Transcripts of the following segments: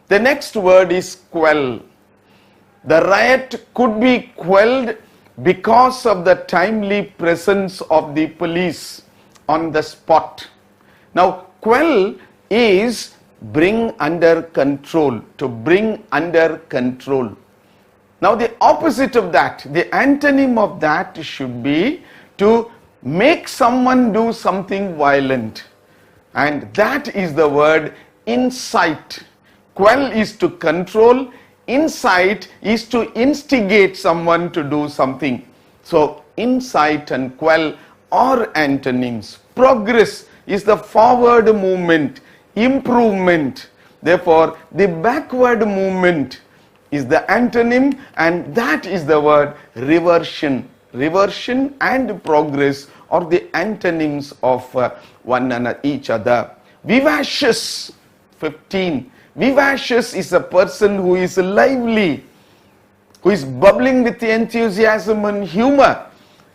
The next word is quell. The riot could be quelled because of the timely presence of the police on the spot. Now, quell is bring under control, to bring under control. Now, the opposite of that, the antonym of that should be to make someone do something violent. And that is the word incite. Quell is to control, incite is to instigate someone to do something. So, incite and quell are antonyms. Progress is the forward movement, improvement. Therefore, the backward movement is the antonym, and that is the word reversion. Reversion and progress are the antonyms of one and each other. Vivacious, 15. Vivacious is a person who is lively, who is bubbling with enthusiasm and humor.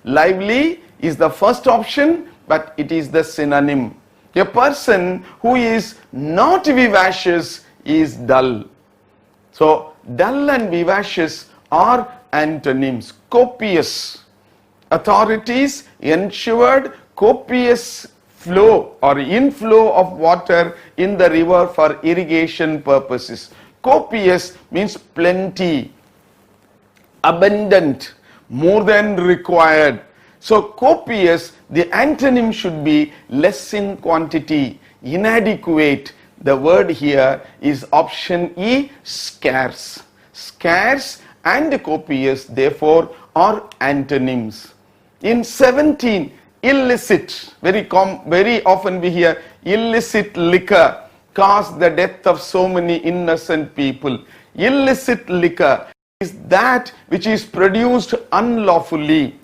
Lively is the first option, but it is the synonym. A person who is not vivacious is dull. So, dull and vivacious are antonyms. Copious. Authorities ensured copious flow or inflow of water in the river for irrigation purposes. Copious means plenty, abundant, more than required. So, copious, the antonym should be less in quantity, inadequate. The word here is option E, scarce. Scarce and copious, therefore, are antonyms. In 17, illicit. Very often we hear illicit liquor caused the death of so many innocent people. Illicit liquor is that which is produced unlawfully,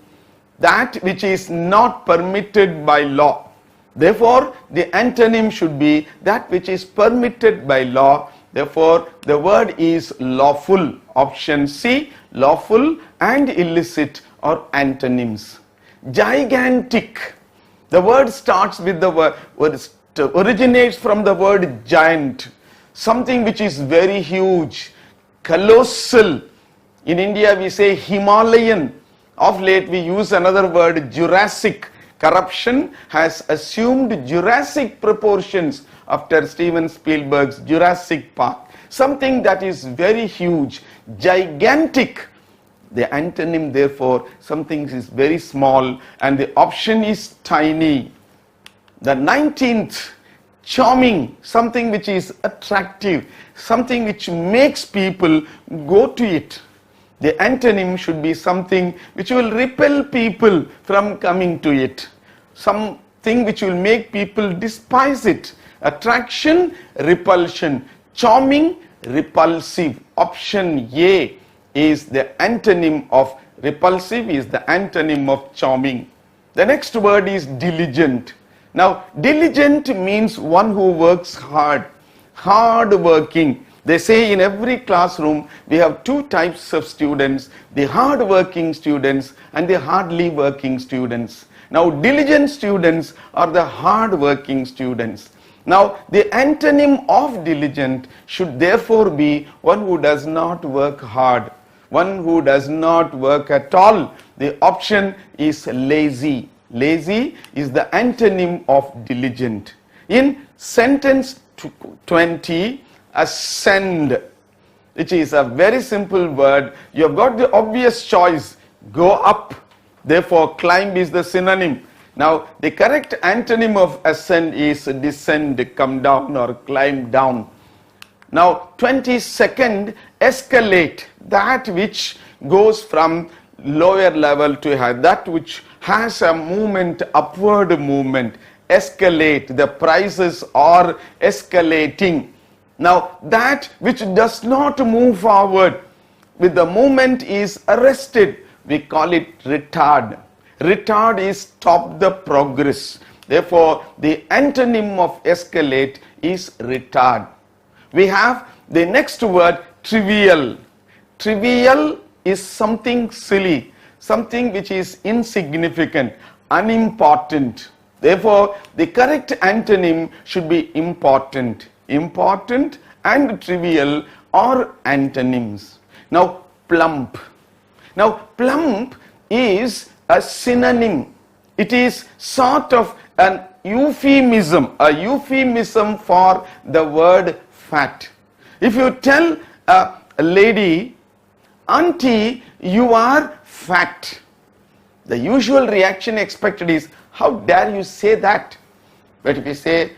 that which is not permitted by law. Therefore, the antonym should be that which is permitted by law. Therefore, the word is lawful. Option C, lawful and illicit are antonyms. Gigantic. The word starts with the word originates from the word giant. Something which is very huge. Colossal. In India we say Himalayan. Of late we use another word, Jurassic. Corruption has assumed Jurassic proportions after Steven Spielberg's Jurassic Park. Something that is very huge, gigantic. The antonym, therefore, something is very small, and the option is tiny. The 19th, charming, something which is attractive, something which makes people go to it. The antonym should be something which will repel people from coming to it. Something which will make people despise it. Attraction, repulsion. Charming, repulsive. Option A is the antonym of repulsive, is the antonym of charming. The next word is diligent. Now, diligent means one who works hard, hard working. They say in every classroom we have two types of students, the hard working students and the hardly working students. Now, diligent students are the hard working students. Now, the antonym of diligent should therefore be one who does not work hard, one who does not work at all. The option is lazy. Lazy is the antonym of diligent. In sentence 20, ascend, which is a very simple word. You have got the obvious choice, go up. Therefore, climb is the synonym. Now, the correct antonym of ascend is descend, come down or climb down. Now, 22nd, escalate, that which goes from lower level to higher, that which has a movement, upward movement. Escalate, the prices are escalating. Now, that which does not move forward with the movement is arrested. We call it retard. Retard is stop the progress. Therefore, the antonym of escalate is retard. We have the next word, trivial. Trivial is something silly, something which is insignificant, unimportant. Therefore, the correct antonym should be important. Important and trivial are antonyms. Now plump. Now plump is a synonym. It is sort of an euphemism for the word fat. If you tell a lady, "Auntie, you are fat," the usual reaction expected is, "How dare you say that?" But if you say,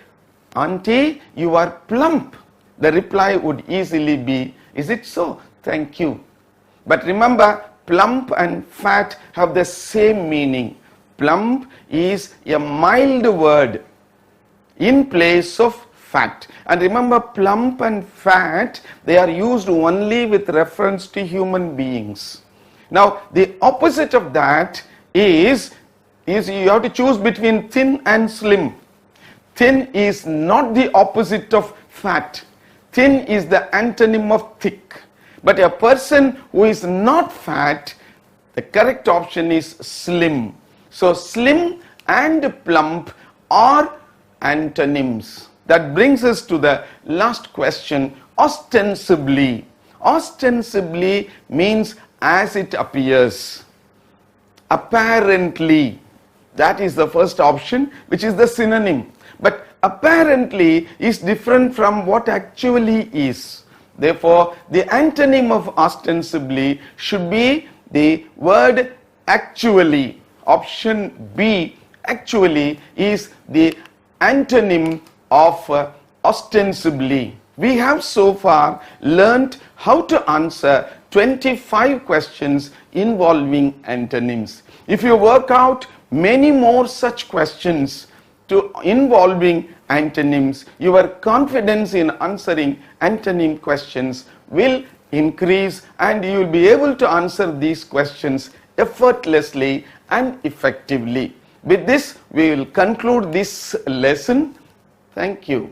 "Auntie, you are plump," the reply would easily be, "Is it so? Thank you." But remember, plump and fat have the same meaning. Plump is a mild word in place of fat. And remember, plump and fat, they are used only with reference to human beings. Now, the opposite of that is you have to choose between thin and slim. Thin is not the opposite of fat. Thin is the antonym of thick. But a person who is not fat, the correct option is slim. So slim and plump are antonyms. That brings us to the last question, ostensibly. Ostensibly means as it appears. Apparently, that is the first option, which is the synonym. But apparently is different from what actually is. Therefore, the antonym of ostensibly should be the word actually. Option B, actually, is the antonym of ostensibly. We have so far learnt how to answer 25 questions involving antonyms. If you work out many more such questions involving antonyms, your confidence in answering antonym questions will increase, and you will be able to answer these questions effortlessly and effectively. With this, we will conclude this lesson. Thank you.